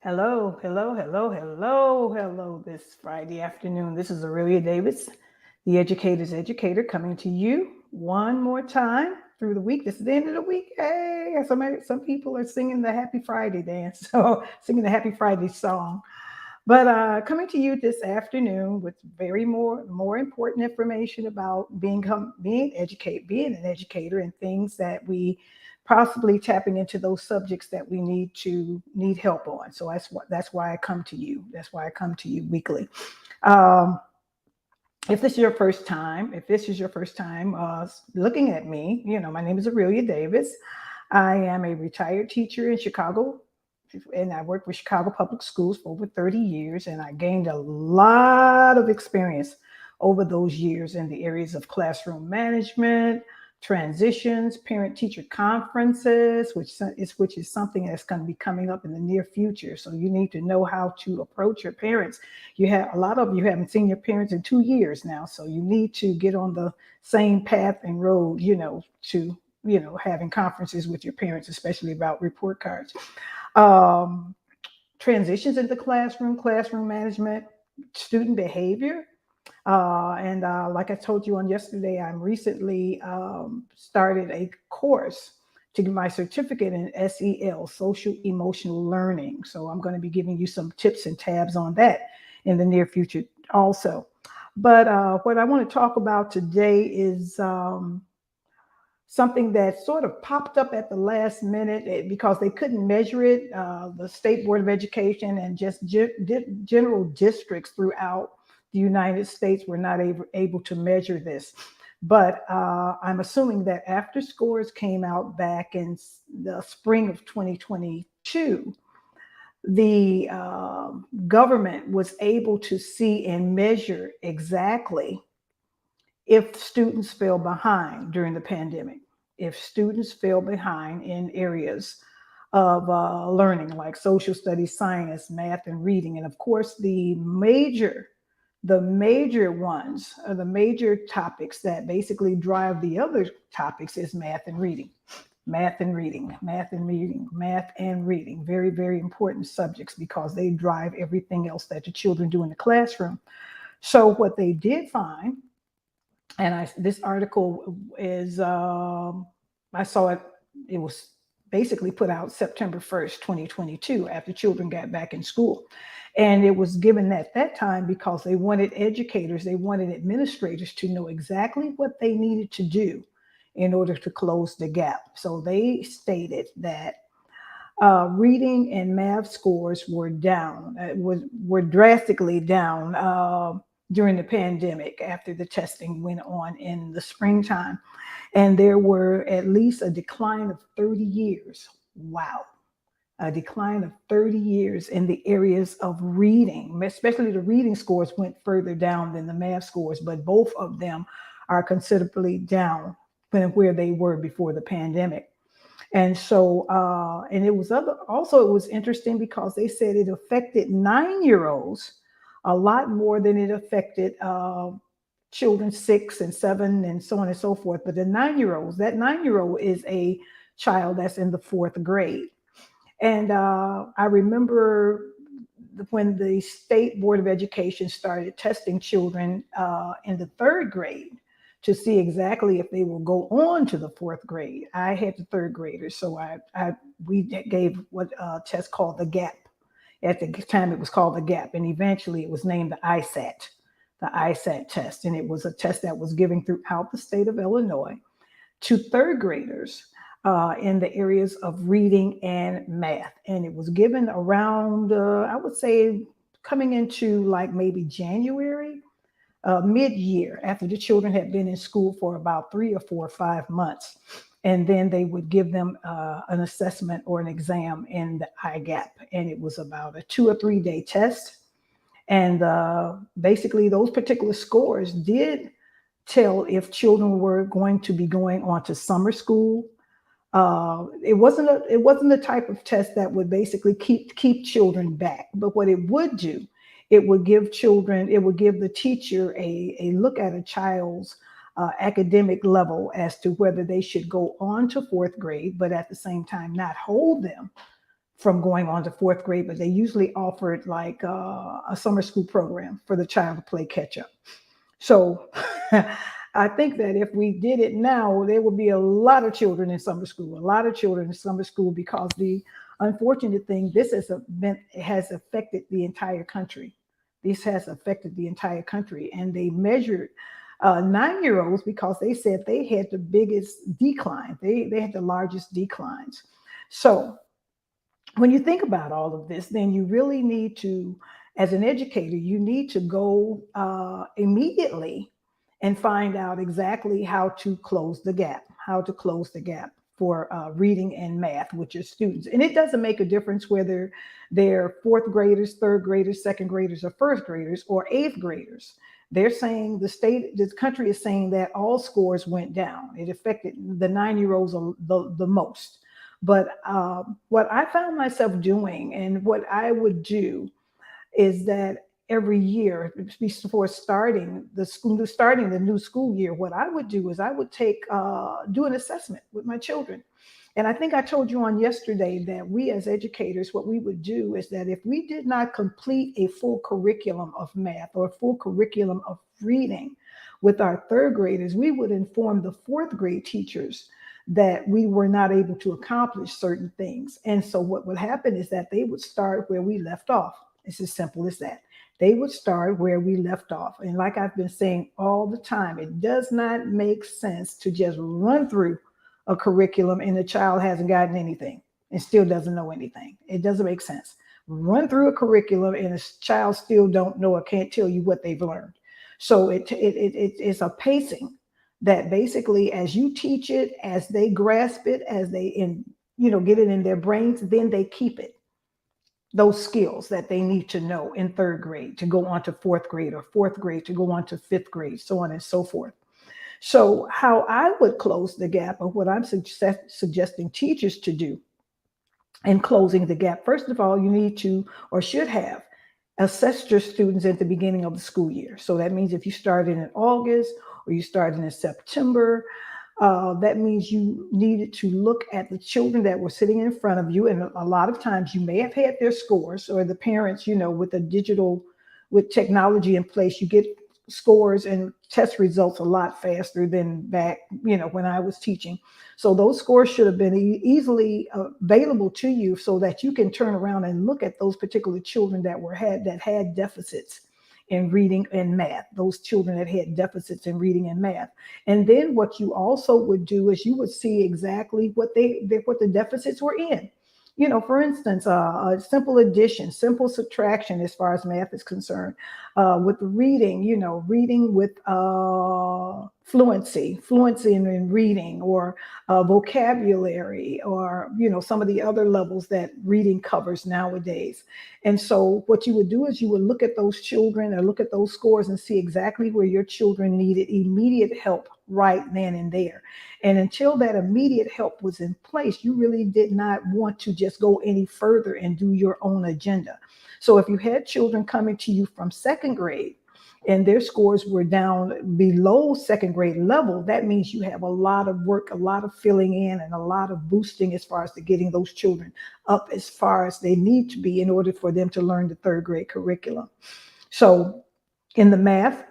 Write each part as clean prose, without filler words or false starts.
Hello, hello, hello, hello, hello this Friday afternoon. This is Aurelia Davis, the educator's educator, coming to you one more time through the week. This is the end of the week. Hey, some people are singing the Happy Friday dance, so singing the Happy Friday song. But coming to you this afternoon with very more important information about being an educator, and things that we possibly tapping into those subjects that we need help on. So that's why I come to you. That's why I come to you weekly. Um, if this is your first time looking at me, my name is Aurelia Davis. I am a retired teacher in Chicago, and I worked with Chicago Public Schools for over 30 years, and I gained a lot of experience over those years in the areas of classroom management, transitions, parent-teacher conferences, which is something that's going to be coming up in the near future. So you need to know how to approach your parents. A lot of you haven't seen your parents in 2 years now, so you need to get on the same path and road, to having conferences with your parents, especially about report cards. um, Transitions into classroom management, student behavior. And like I told you on yesterday, I'm recently started a course to get my certificate in SEL, social emotional learning. So I'm going to be giving you some tips and tabs on that in the near future also. But what I want to talk about today is something that sort of popped up at the last minute because they couldn't measure it. The State Board of Education and just general districts throughout the United States were not able to measure this. But I'm assuming that after scores came out back in the spring of 2022, the government was able to see and measure exactly if students fell behind during the pandemic, if students fell behind in areas of learning like social studies, science, math, and reading. And of course, the major ones, the major topics that basically drive the other topics is math and reading. Math and reading, math and reading, math and reading. Very, very important subjects because they drive everything else that the children do in the classroom. So, what they did find, and this article is I saw it. It was basically put out September 1st, 2022, after children got back in school, and it was given at that time because they wanted educators, they wanted administrators to know exactly what they needed to do in order to close the gap. So they stated that reading and math scores were down, were drastically down during the pandemic after the testing went on in the springtime. And there were at least a decline of 30 years. Wow. A decline of 30 years in the areas of reading, especially the reading scores went further down than the math scores, but both of them are considerably down from where they were before the pandemic. And so, and it was interesting because they said it affected 9 year olds a lot more than it affected children 6 and 7 and so on and so forth. But the 9 year olds, that 9 year old is a child that's in the fourth grade. And I remember when the State Board of Education started testing children in the third grade to see exactly if they will go on to the fourth grade. I had the third graders, so we gave what a test called the GAP. At the time, it was called the GAP, and eventually it was named the ISAT test, and it was a test that was given throughout the state of Illinois to third graders in the areas of reading and math. And it was given around, I would say, coming into like maybe January, mid year, after the children had been in school for about 3 or 4 or 5 months. And then they would give them an assessment or an exam in the IGAP. And it was about a 2 or 3 day test. And basically, those particular scores did tell if children were going to be going on to summer school. It wasn't a type of test that would basically keep children back, but what it would do, it would give the teacher a look at a child's academic level as to whether they should go on to fourth grade, but at the same time not hold them from going on to fourth grade, but they usually offered like a summer school program for the child to play catch up. So I think that if we did it now, there would be a lot of children in summer school, a lot of children in summer school, because the unfortunate thing, this has affected the entire country. This has affected the entire country. And they measured 9-year-olds because they said they had the biggest decline. They had the largest declines. So when you think about all of this, then you really need to, as an educator, you need to go immediately and find out exactly how to close the gap, for reading and math with your students. And it doesn't make a difference whether they're fourth graders, third graders, second graders, or first graders, or eighth graders. They're saying the country is saying that all scores went down. It affected the 9-year-olds the most. But what I found myself doing, and what I would do, is that every year before starting the new school year, what I would do is I would do an assessment with my children. And I think I told you on yesterday that we as educators, what we would do is that if we did not complete a full curriculum of math or a full curriculum of reading with our third graders, we would inform the fourth grade teachers that we were not able to accomplish certain things. And so what would happen is that they would start where we left off. It's as simple as that. They would start where we left off. And like I've been saying all the time, it does not make sense to just run through a curriculum and the child hasn't gotten anything and still doesn't know anything. It doesn't make sense. Run through a curriculum and a child still don't know or can't tell you what they've learned. So it's a pacing that basically, as you teach it, as they grasp it, as they get it in their brains, then they keep it. Those skills that they need to know in third grade to go on to fourth grade, or fourth grade to go on to fifth grade, so on and so forth. So how I would close the gap, or what I'm suggesting teachers to do in closing the gap, first of all, you need to, or should have, assessed your students at the beginning of the school year. So that means if you started in August or you started in September, that means you needed to look at the children that were sitting in front of you. And a lot of times you may have had their scores, or the parents, with technology in place, you get scores and test results a lot faster than back, when I was teaching. So those scores should have been easily available to you so that you can turn around and look at those particular children that had deficits in reading and math, those children that had deficits in reading and math. And then what you also would do is you would see exactly what the deficits were in. For instance, a simple addition, simple subtraction, as far as math is concerned, with reading, reading with fluency in reading, or vocabulary, or, some of the other levels that reading covers nowadays. And so what you would do is you would look at those children or look at those scores and see exactly where your children needed immediate help right then and there. And until that immediate help was in place, you really did not want to just go any further and do your own agenda. So if you had children coming to you from second grade and their scores were down below second grade level, that means you have a lot of work, a lot of filling in, and a lot of boosting as far as to getting those children up as far as they need to be in order for them to learn the third grade curriculum. So in the math,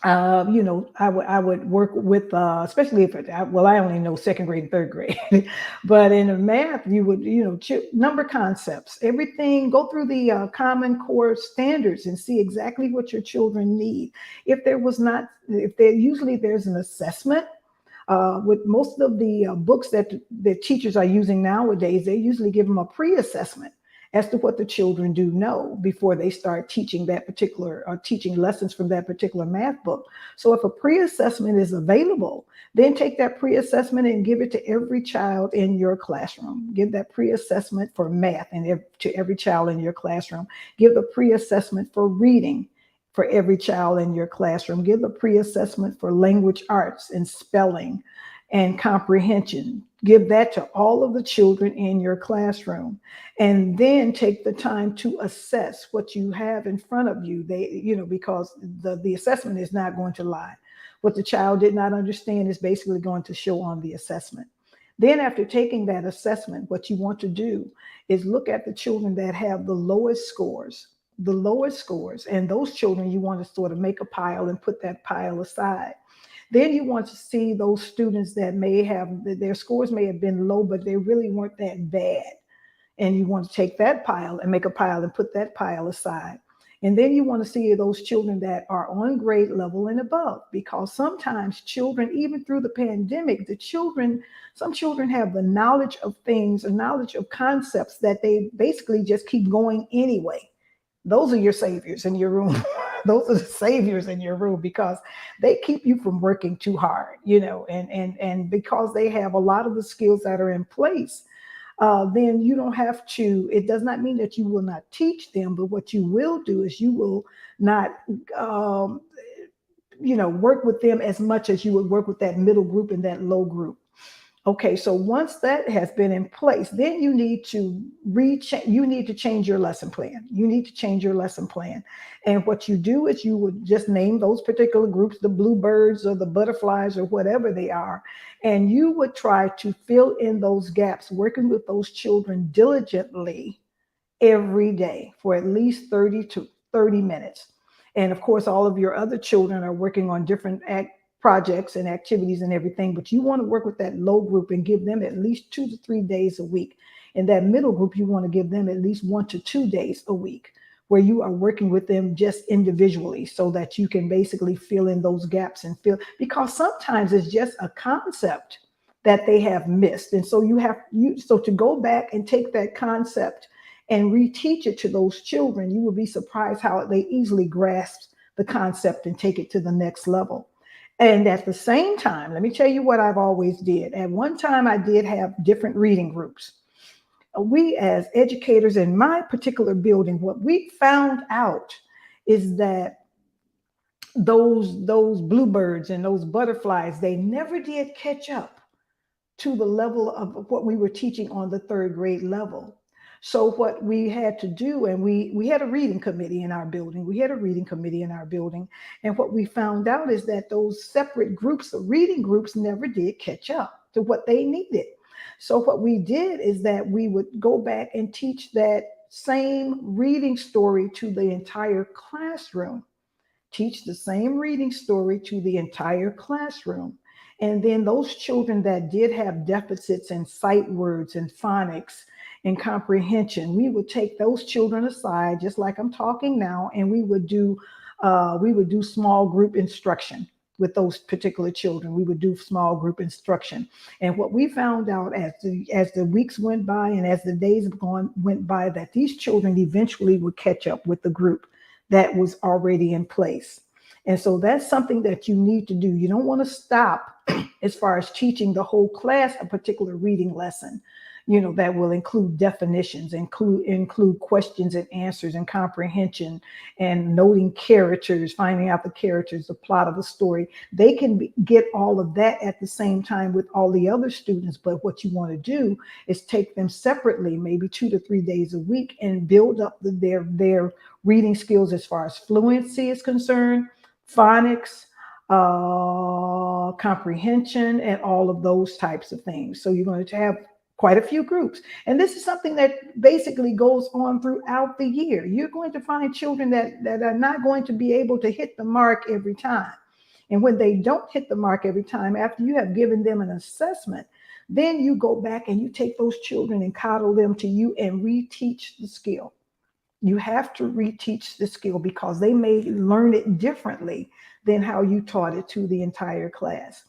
I would work with, especially if I only know second grade and third grade, but in the math, you would, number concepts, everything, go through the Common Core standards and see exactly what your children need. Usually there's an assessment. With most of the books that the teachers are using nowadays, they usually give them a pre-assessment as to what the children do know before they start teaching teaching lessons from that particular math book. So if a pre-assessment is available, then take that pre-assessment and give it to every child in your classroom. Give that pre-assessment for math to every child in your classroom. Give the pre-assessment for reading for every child in your classroom. Give the pre-assessment for language arts and spelling and comprehension. Give that to all of the children in your classroom, and then take the time to assess what you have in front of you. Because the assessment is not going to lie. What the child did not understand is basically going to show on the assessment. Then after taking that assessment, what you want to do is look at the children that have the lowest scores, and those children you want to sort of make a pile and put that pile aside. Then you want to see those students that may have their scores may have been low, but they really weren't that bad. And you want to take that pile and make a pile and put that pile aside. And then you want to see those children that are on grade level and above, because sometimes children, even through the pandemic, some children have the knowledge of things, a knowledge of concepts that they basically just keep going anyway. Those are your saviors in your room. Those are the saviors in your room, because they keep you from working too hard, and because they have a lot of the skills that are in place. Then you don't have to, it does not mean that you will not teach them, but what you will do is you will not, work with them as much as you would work with that middle group and that low group. Okay, so once that has been in place, then you need to change your lesson plan. You need to change your lesson plan. And what you do is you would just name those particular groups, the bluebirds or the butterflies or whatever they are. And you would try to fill in those gaps, working with those children diligently every day for at least 30 to 30 minutes. And of course, all of your other children are working on different projects and activities and everything, but you want to work with that low group and give them at least 2 to 3 days a week. And that middle group, you want to give them at least 1 to 2 days a week, where you are working with them just individually, so that you can basically fill in those gaps because sometimes it's just a concept that they have missed. And so so to go back and take that concept and reteach it to those children, you will be surprised how they easily grasp the concept and take it to the next level. And at the same time, let me tell you what I've always did. At one time, I did have different reading groups. We, as educators in my particular building, what we found out is that those bluebirds and those butterflies, they never did catch up to the level of what we were teaching on the third grade level. So what we had to do, and we had a reading committee in our building. And what we found out is that those separate groups, the reading groups, never did catch up to what they needed. So what we did is that we would go back and teach that same reading story to the entire classroom. Teach the same reading story to the entire classroom. And then those children that did have deficits in sight words and phonics and comprehension, we would take those children aside, just like I'm talking now, and we would do small group instruction with those particular children. We would do small group instruction. And what we found out as the weeks went by and as the days went by, that these children eventually would catch up with the group that was already in place. And so that's something that you need to do. You don't want to stop as far as teaching the whole class a particular reading lesson, that will include definitions, include questions and answers and comprehension and noting characters, finding out the characters, the plot of the story. They can get all of that at the same time with all the other students. But what you want to do is take them separately, maybe 2 to 3 days a week, and build up their reading skills as far as fluency is concerned, phonics, comprehension, and all of those types of things. So you're going to have quite a few groups. And this is something that basically goes on throughout the year. You're going to find children that are not going to be able to hit the mark every time. And when they don't hit the mark every time, after you have given them an assessment, then you go back and you take those children and coddle them to you and reteach the skill. You have to reteach the skill, because they may learn it differently than how you taught it to the entire class.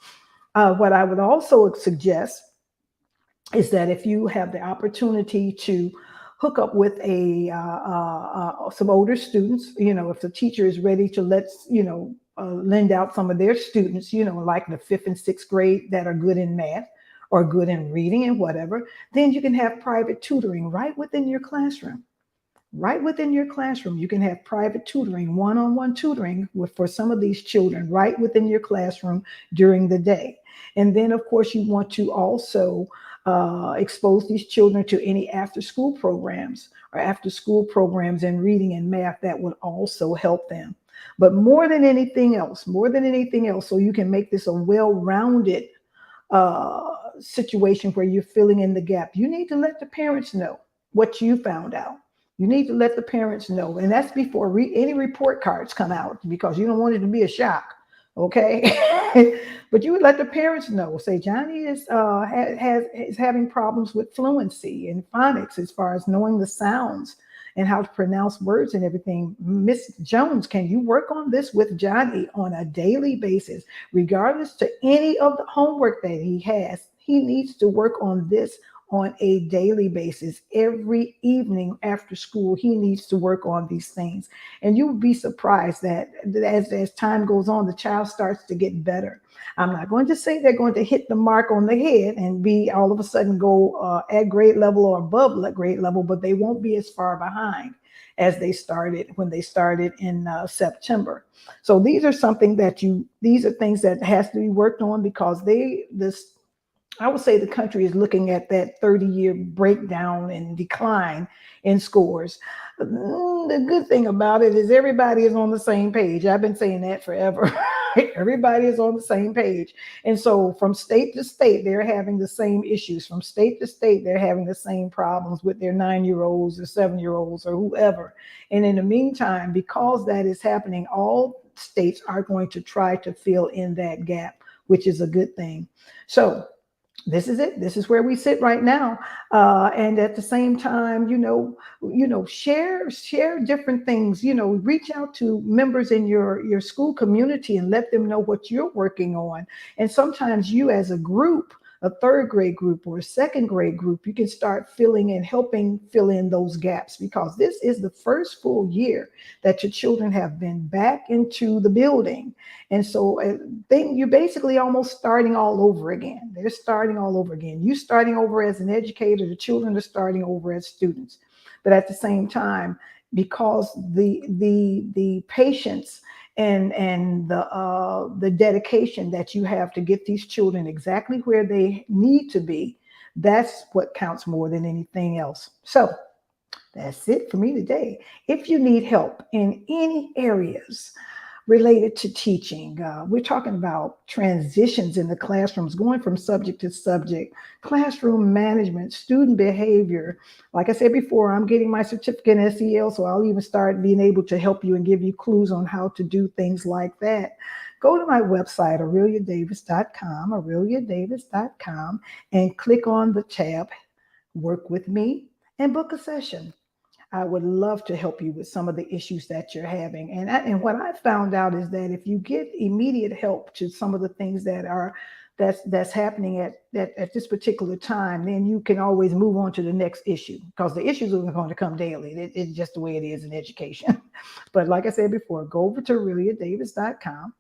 What I would also suggest is that if you have the opportunity to hook up with some older students, if the teacher is ready to lend out some of their students, like the 5th and 6th grade that are good in math or good in reading and whatever, then you can have private tutoring right within your classroom. Right within your classroom, you can have private tutoring, one-on-one tutoring for some of these children right within your classroom during the day. And then, of course, you want to also expose these children to any after-school programs in reading and math that would also help them. But more than anything else, so you can make this a well-rounded situation where you're filling in the gap, you need to let the parents know what you found out. You need to let the parents know, and that's before any report cards come out, because you don't want it to be a shock. Okay. But you would let the parents know, say Johnny is having problems with fluency and phonics as far as knowing the sounds and how to pronounce words and everything. Miss Jones, can you work on this with Johnny on a daily basis, regardless to any of the homework that he has? He needs to work on this on a daily basis. Every evening after school, he needs to work on these things. And you would be surprised that as time goes on, the child starts to get better. I'm not going to say they're going to hit the mark on the head and be all of a sudden go at grade level or above grade level, but they won't be as far behind as they started when they started in September. So these are these are things that has to be worked on, because I would say the country is looking at that 30-year breakdown and decline in scores. The good thing about it is everybody is on the same page. I've been saying that forever. Everybody is on the same page. And so from state to state, they're having the same issues. From state to state, they're having the same problems with their 9-year-olds or 7-year-olds or whoever. And in the meantime, because that is happening, all states are going to try to fill in that gap, which is a good thing. So this is it. This is where we sit right now. And at the same time, share different things, reach out to members in your school community and let them know what you're working on. And sometimes you as a group, a third grade group or a second grade group, you can start helping fill in those gaps, because this is the first full year that your children have been back into the building. And so you're basically almost starting all over again. They're starting all over again. You starting over as an educator, the children are starting over as students. But at the same time, because the patience and the dedication that you have to get these children exactly where they need to be, that's what counts more than anything else. So that's it for me today. If you need help in any areas related to teaching, we're talking about transitions in the classrooms, going from subject to subject, classroom management, student behavior. Like I said before, I'm getting my certificate in SEL, so I'll even start being able to help you and give you clues on how to do things like that. Go to my website, aureliadavis.com, and click on the tab, Work with Me, and book a session. I would love to help you with some of the issues that you're having. And what I found out is that if you get immediate help to some of the things that's happening at this particular time, then you can always move on to the next issue, because the issues are going to come daily. It's just the way it is in education. But like I said before, go over to aureliadavis.com,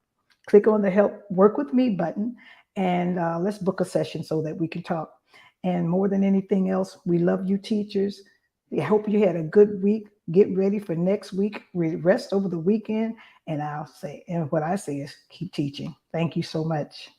click on the Help Work With Me button, and let's book a session so that we can talk. And more than anything else, we love you, teachers. I hope you had a good week. Get ready for next week. Rest over the weekend. And what I say is keep teaching. Thank you so much.